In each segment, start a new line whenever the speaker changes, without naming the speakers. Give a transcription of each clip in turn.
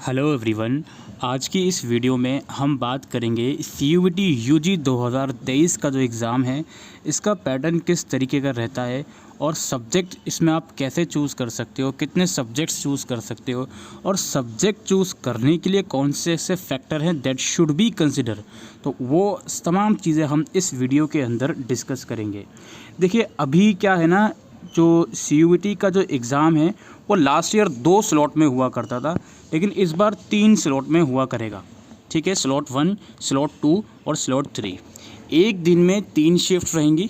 Hello everyone. आज की इस वीडियो में हम बात करेंगे CUET UG 2023 का जो एग्ज़ाम है इसका पैटर्न किस तरीके का रहता है और सब्जेक्ट इसमें आप कैसे चूज़ कर सकते हो, कितने सब्जेक्ट्स चूज़ कर सकते हो और सब्जेक्ट चूज़ करने के लिए कौन से ऐसे फैक्टर हैं दैट शुड बी कंसिडर। तो वो तमाम चीज़ें हम इस वीडियो के अंदर डिस्कस करेंगे। देखिए अभी क्या है ना, जो CUET का जो एग्ज़ाम है वो लास्ट ईयर 2 स्लॉट में हुआ करता था, लेकिन इस बार 3 स्लॉट में हुआ करेगा। ठीक है, स्लॉट 1, स्लॉट 2 और स्लॉट 3। एक दिन में 3 शिफ्ट रहेंगी।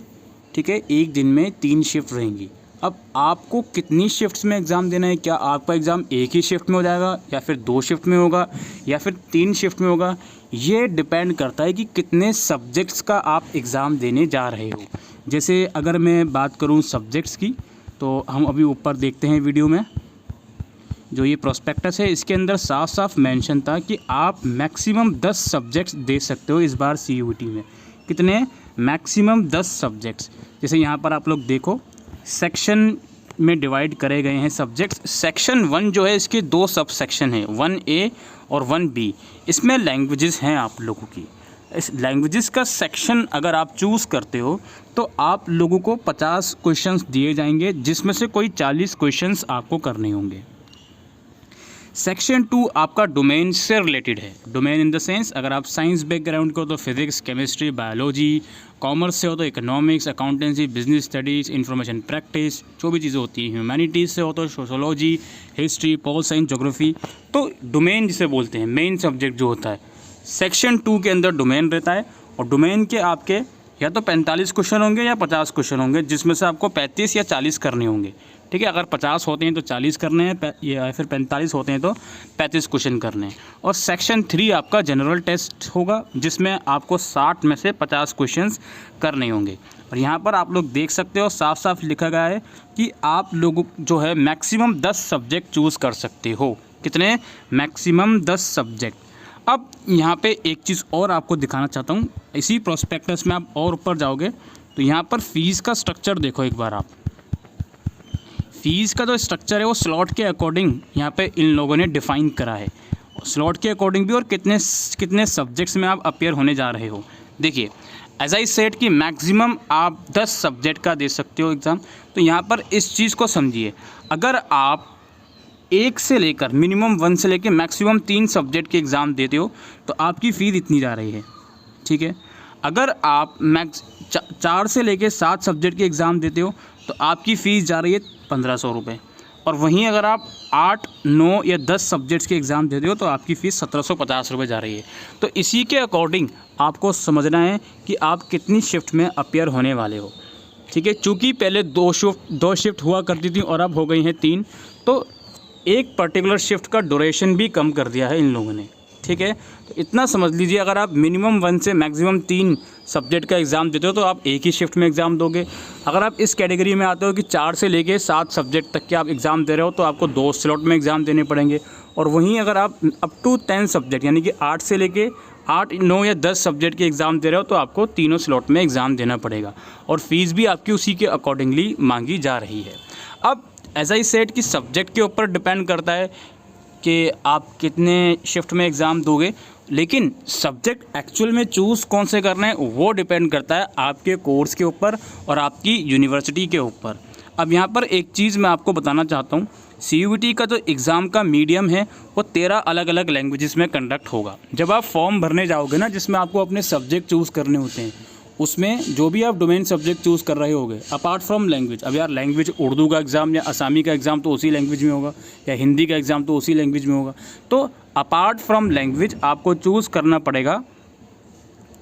ठीक है, एक दिन में 3 शिफ्ट रहेंगी। अब आपको कितनी शिफ्ट्स में एग्ज़ाम देना है, क्या आपका एग्ज़ाम एक ही शिफ्ट में हो जाएगा या फिर 2 शिफ्ट में होगा या फिर 3 शिफ्ट में होगा, ये डिपेंड करता है कि कितने सब्जेक्ट्स का आप एग्ज़ाम देने जा रहे हो। जैसे अगर मैं बात करूँ सब्जेक्ट्स की, तो हम अभी ऊपर देखते हैं वीडियो में जो ये प्रोस्पेक्टस है इसके अंदर साफ साफ मेंशन था कि आप मैक्सिमम 10 सब्जेक्ट्स दे सकते हो इस बार CUET में। कितने? Maximum 10 subjects. जैसे यहाँ पर आप लोग देखो, सेक्शन में डिवाइड करे गए हैं सब्जेक्ट्स। सेक्शन 1 जो है इसके 2 सब सेक्शन हैं, 1A और 1B। इसमें लैंग्वेजेस हैं आप लोगों की। इस लैंग्वेजेस का सेक्शन अगर आप चूज़ करते हो तो आप लोगों को 50 क्वेश्चंस दिए जाएंगे, जिसमें से कोई 40 क्वेश्चंस आपको करने होंगे। सेक्शन 2 आपका डोमेन से रिलेटेड है। डोमेन इन द सेंस, अगर आप साइंस बैकग्राउंड को तो फिजिक्स, केमिस्ट्री, बायोलॉजी, कॉमर्स से हो तो economics, accountancy, business studies, information practice, जो भी चीज़ें होती हैं। ह्यूमैनिटीज़ से हो तो sociology, history, pol science, geography. तो डोमेन जिसे बोलते हैं, मेन सब्जेक्ट जो होता है, सेक्शन 2 के अंदर डोमेन रहता है। और डोमेन के आपके या तो 45 क्वेश्चन होंगे या 50 क्वेश्चन होंगे, जिसमें से आपको 35 या 40 करने होंगे। ठीक है, अगर 50 होते हैं तो 40 करने हैं, या फिर 45 होते हैं तो 35 क्वेश्चन करने हैं। और सेक्शन 3 आपका जनरल टेस्ट होगा, जिसमें आपको 60 में से 50 क्वेश्चंस करने होंगे। और यहाँ पर आप लोग देख सकते हो साफ साफ लिखा गया है कि आप लोग जो है मैक्सिमम 10 सब्जेक्ट चूज़ कर सकते हो। कितने? Maximum 10 subject. अब यहाँ पे एक चीज़ और आपको दिखाना चाहता हूँ। इसी प्रोस्पेक्टस में आप और ऊपर जाओगे तो यहाँ पर फ़ीस का स्ट्रक्चर देखो एक बार आप। फ़ीस का जो स्ट्रक्चर है वो स्लॉट के अकॉर्डिंग यहाँ पे इन लोगों ने डिफ़ाइन करा है। स्लॉट के अकॉर्डिंग भी और कितने सब्जेक्ट्स में आप अपेयर होने जा रहे हो। देखिए, एज आई सेड कि मैक्सिमम आप 10 सब्जेक्ट का दे सकते हो एग्ज़ाम। तो यहाँ पर इस चीज़ को समझिए, अगर आप 1 से लेकर मिनिमम 1 से लेकर मैक्सिमम 3 सब्जेक्ट के एग्ज़ाम देते हो तो आपकी फ़ीस इतनी जा रही है। ठीक है, अगर आप 4 से लेकर 7 सब्जेक्ट के एग्ज़ाम देते हो तो आपकी फ़ीस जा रही है 1500 रुपये। और वहीं अगर आप 8, 9 या 10 सब्जेक्ट्स के एग्ज़ाम देते हो तो आपकी फ़ीस 1750 रुपये जा रही है। तो इसी के अकॉर्डिंग आपको समझना है कि आप कितनी शिफ्ट में अपेयर होने वाले हो। ठीक है, चूँकि पहले 2 शिफ्ट हुआ करती थी और अब हो गई हैं 3, तो एक पर्टिकुलर शिफ्ट का ड्यूरेशन भी कम कर दिया है इन लोगों ने। ठीक है, तो इतना समझ लीजिए, अगर आप मिनिमम 1 से मैक्सिमम 3 सब्जेक्ट का एग्ज़ाम देते हो तो आप एक ही शिफ्ट में एग्ज़ाम दोगे। अगर आप इस कैटेगरी में आते हो कि 4 से लेके 7 सब्जेक्ट तक के आप एग्ज़ाम दे रहे हो तो आपको 2 स्लॉट में एग्ज़ाम देने पड़ेंगे। और वहीं अगर आप अप टू 10 सब्जेक्ट यानी कि 8 से लेके 8, 9 या 10 सब्जेक्ट के एग्ज़ाम दे रहे हो तो आपको तीनों स्लॉट में एग्ज़ाम देना पड़ेगा। और फ़ीस भी आपकी उसी के अकॉर्डिंगली मांगी जा रही है। अब एज आई सेड कि सब्जेक्ट के ऊपर डिपेंड करता है कि आप कितने शिफ्ट में एग्ज़ाम दोगे, लेकिन सब्जेक्ट एक्चुअल में चूज़ कौन से करना है वो डिपेंड करता है आपके कोर्स के ऊपर और आपकी यूनिवर्सिटी के ऊपर। अब यहाँ पर एक चीज़ मैं आपको बताना चाहता हूँ, CUET का जो एग्ज़ाम का मीडियम है वो 13 अलग अलग लैंग्वेजेस में कंडक्ट होगा। जब आप फॉर्म भरने जाओगे ना, जिसमें आपको अपने सब्जेक्ट चूज़ करने होते हैं, उसमें जो भी आप डोमेन सब्जेक्ट चूज़ कर रहे होगे अपार्ट फ्रॉम लैंग्वेज। अब यार लैंग्वेज, उर्दू का एग्ज़ाम या असामी का एग्ज़ाम तो उसी लैंग्वेज में होगा, या हिंदी का एग्ज़ाम तो उसी लैंग्वेज में होगा। तो अपार्ट फ्रॉम लैंग्वेज आपको चूज़ करना पड़ेगा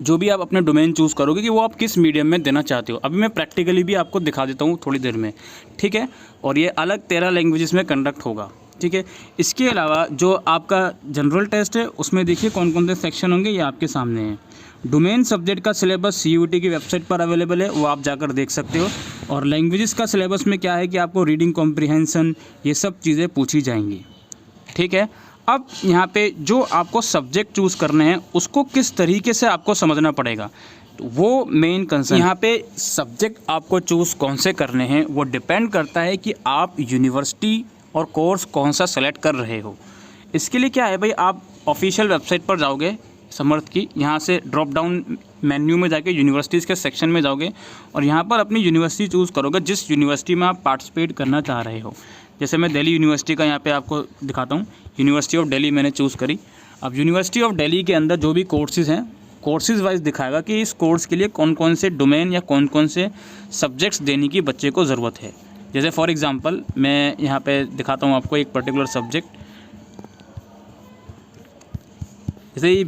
जो भी आप अपने डोमेन चूज़ करोगे कि वो आप किस मीडियम में देना चाहते हो। अभी मैं प्रैक्टिकली भी आपको दिखा देता हूँ थोड़ी देर में। ठीक है, और ये अलग 13 लैंग्वेजेस में कंडक्ट होगा। ठीक है, इसके अलावा जो आपका जनरल टेस्ट है उसमें देखिए कौन कौन से सेक्शन होंगे, ये आपके सामने हैं। डोमेन सब्जेक्ट का सिलेबस CUET की वेबसाइट पर अवेलेबल है, वो आप जाकर देख सकते हो। और लैंग्वेजेस का सिलेबस में क्या है कि आपको रीडिंग कॉम्प्रिहेंशन ये सब चीज़ें पूछी जाएंगी। ठीक है, अब यहाँ पे जो आपको सब्जेक्ट चूज़ करने हैं उसको किस तरीके से आपको समझना पड़ेगा, तो वो मेन कंसर्न। यहाँ पे सब्जेक्ट आपको चूज़ कौन से करने हैं वो डिपेंड करता है कि आप यूनिवर्सिटी और कोर्स कौन सा सेलेक्ट कर रहे हो। इसके लिए क्या है भाई, आप ऑफिशियल वेबसाइट पर जाओगे समर्थ की, यहाँ से ड्रॉप डाउन मेन्यू में जाके यूनिवर्सिटीज़ के सेक्शन में जाओगे और यहाँ पर अपनी यूनिवर्सिटी चूज़ करोगे जिस यूनिवर्सिटी में आप पार्टिसिपेट करना चाह रहे हो। जैसे मैं दिल्ली यूनिवर्सिटी का यहाँ पे आपको दिखाता हूँ, यूनिवर्सिटी ऑफ दिल्ली मैंने चूज़ करी। अब यूनिवर्सिटी ऑफ दिल्ली के अंदर जो भी कोर्सेज़ हैं, कोर्सेज़ वाइज दिखाएगा कि इस कोर्स के लिए कौन कौन से डोमेन या कौन कौन से सब्जेक्ट्स देने की बच्चे को ज़रूरत है। जैसे फॉर एग्ज़ाम्पल मैं यहाँ पे दिखाता हूँ आपको एक पर्टिकुलर सब्जेक्ट, जैसे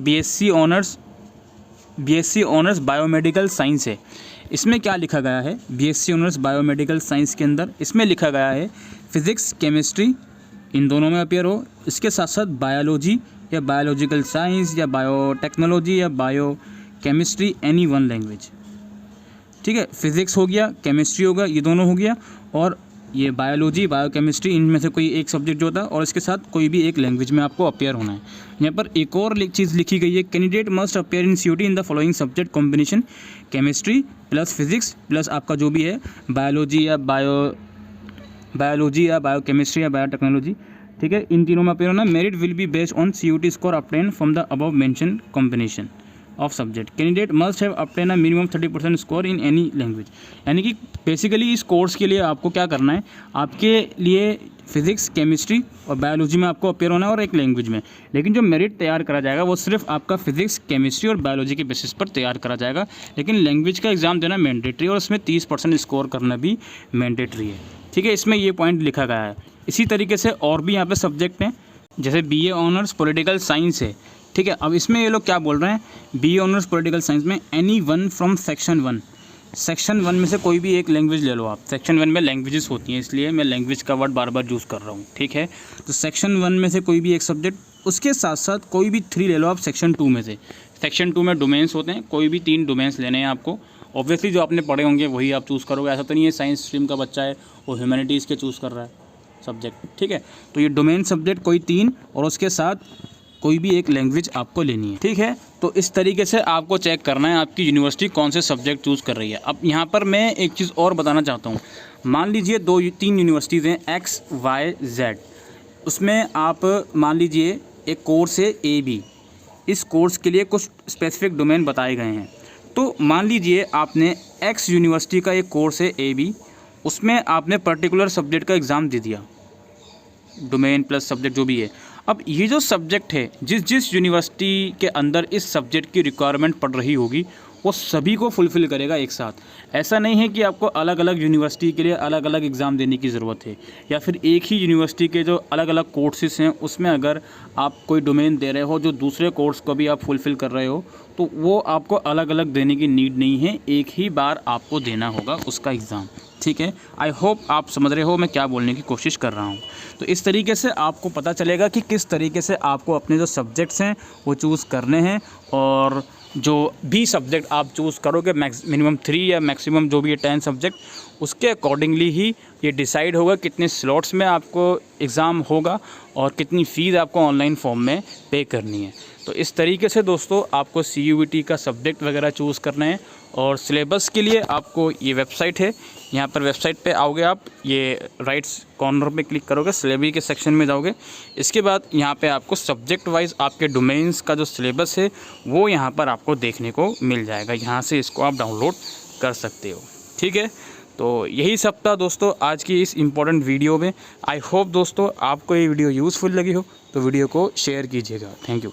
बीएससी ऑनर्स बायोमेडिकल साइंस है। इसमें क्या लिखा गया है, बीएससी ऑनर्स बायोमेडिकल साइंस के अंदर इसमें लिखा गया है फिज़िक्स केमिस्ट्री इन दोनों में अपेयर हो, इसके साथ साथ बायोलॉजी या बायोलॉजिकल साइंस या बायोटेक्नोलॉजी या bio chemistry any one language. ठीक है, फिज़िक्स हो गया, केमिस्ट्री होगा, ये दोनों हो गया, और ये बायोलॉजी बायोकेमिस्ट्री इनमें से कोई एक सब्जेक्ट जो होता है, और इसके साथ कोई भी एक लैंग्वेज में आपको अपेयर होना है। यहाँ पर एक और चीज़ लिखी गई है, candidate must appear in CUT in the following subject combination, chemistry plus physics plus आपका जो भी है बायोलॉजी या बायोकेमिस्ट्री या बायोटेक्नोलॉजी। ठीक है, इन तीनों में अपेयर होना। Merit will be based on CUT score obtained from the above mention combination of subject. Candidate must have obtained a minimum 30% score in any language. यानी कि बेसिकली इस कोर्स के लिए आपको क्या करना है, आपके लिए फिजिक्स केमिस्ट्री और बायोलॉजी में आपको अपेयर होना है और एक लैंग्वेज में, लेकिन जो मेरिट तैयार करा जाएगा वो सिर्फ आपका फिजिक्स केमिस्ट्री और बायोलॉजी के बेसिस पर तैयार करा जाएगा, लेकिन लैंग्वेज का एग्ज़ाम देना मैंडेटरी और उसमें 30% स्कोर करना भी मैंडेटरी है। ठीक है, इसमें ये पॉइंट लिखा गया है। इसी तरीके से और भी यहाँ पे सब्जेक्ट हैं, जैसे BA ऑनर्स पॉलिटिकल साइंस है। ठीक है, अब इसमें ये लोग क्या बोल रहे हैं, BA ऑनर्स पॉलिटिकल साइंस में any one from section 1, section 1 में से कोई भी एक लैंग्वेज ले लो आप। सेक्शन 1 में लैंग्वेजेस होती हैं, इसलिए मैं लैंग्वेज का वर्ड बार बार यूज़ कर रहा हूँ। ठीक है, तो सेक्शन 1 में से कोई भी एक सब्जेक्ट, उसके साथ साथ कोई भी 3 ले लो आप सेक्शन 2 में से। सेक्शन 2 में डोमेन्स होते हैं, कोई भी 3 डोमेन्स लेने हैं आपको। ऑब्वियसली जो आपने पढ़े होंगे वही आप चूज़ करोगे, ऐसा तो नहीं है साइंस स्ट्रीम का बच्चा है वो ह्यूमैनिटीज़ के चूज़ कर रहा है सब्जेक्ट। ठीक है, तो ये डोमेन सब्जेक्ट कोई 3 और उसके साथ कोई भी एक लैंग्वेज आपको लेनी है। ठीक है, तो इस तरीके से आपको चेक करना है आपकी यूनिवर्सिटी कौन से सब्जेक्ट चूज़ कर रही है। अब यहाँ पर मैं एक चीज़ और बताना चाहता हूँ, मान लीजिए 2-3 यूनिवर्सिटीज़ हैं X, Y, Z, उसमें आप मान लीजिए एक कोर्स है AB, इस कोर्स के लिए कुछ स्पेसिफिक डोमेन बताए गए हैं। तो मान लीजिए आपने X यूनिवर्सिटी का एक कोर्स है AB, उसमें आपने पर्टिकुलर सब्जेक्ट का एग्ज़ाम दे दिया, डोमेन प्लस सब्जेक्ट जो भी है। अब ये जो सब्जेक्ट है, जिस यूनिवर्सिटी के अंदर इस सब्जेक्ट की रिक्वायरमेंट पड़ रही होगी वो सभी को फुलफ़िल करेगा एक साथ। ऐसा नहीं है कि आपको अलग अलग यूनिवर्सिटी के लिए अलग अलग एग्ज़ाम देने की ज़रूरत है, या फिर एक ही यूनिवर्सिटी के जो अलग अलग कोर्सेज हैं उसमें अगर आप कोई डोमेन दे रहे हो जो दूसरे कोर्स को भी आप फुलफ़िल कर रहे हो, तो वो आपको अलग अलग देने की नीड नहीं है, एक ही बार आपको देना होगा उसका एग्ज़ाम। ठीक है, आई होप आप समझ रहे हो मैं क्या बोलने की कोशिश कर रहा हूँ। तो इस तरीके से आपको पता चलेगा कि किस तरीके से आपको अपने जो सब्जेक्ट्स हैं वो चूज़ करने हैं, और जो भी सब्जेक्ट आप चूज़ करोगे मिनिमम 3 या मैक्सिमम जो भी है 10 सब्जेक्ट, उसके अकॉर्डिंगली ही ये डिसाइड होगा कितने स्लॉट्स में आपको एग्ज़ाम होगा और कितनी फ़ीस आपको ऑनलाइन फॉर्म में पे करनी है। तो इस तरीके से दोस्तों आपको CUET का सब्जेक्ट वगैरह चूज़ करना है। और सिलेबस के लिए आपको ये वेबसाइट है, यहाँ पर वेबसाइट पे आओगे आप, ये राइट कॉर्नर पे क्लिक करोगे, सिलेबस के सेक्शन में जाओगे। इसके बाद यहाँ पे आपको सब्जेक्ट वाइज आपके डोमेन्स का जो सिलेबस है वो यहाँ पर आपको देखने को मिल जाएगा, यहाँ से इसको आप डाउनलोड कर सकते हो। ठीक है, तो यही सब था दोस्तों आज की इस इम्पोर्टेंट वीडियो में। आई होप दोस्तों आपको ये वीडियो यूज़फुल लगी हो, तो वीडियो को शेयर कीजिएगा। Thank you.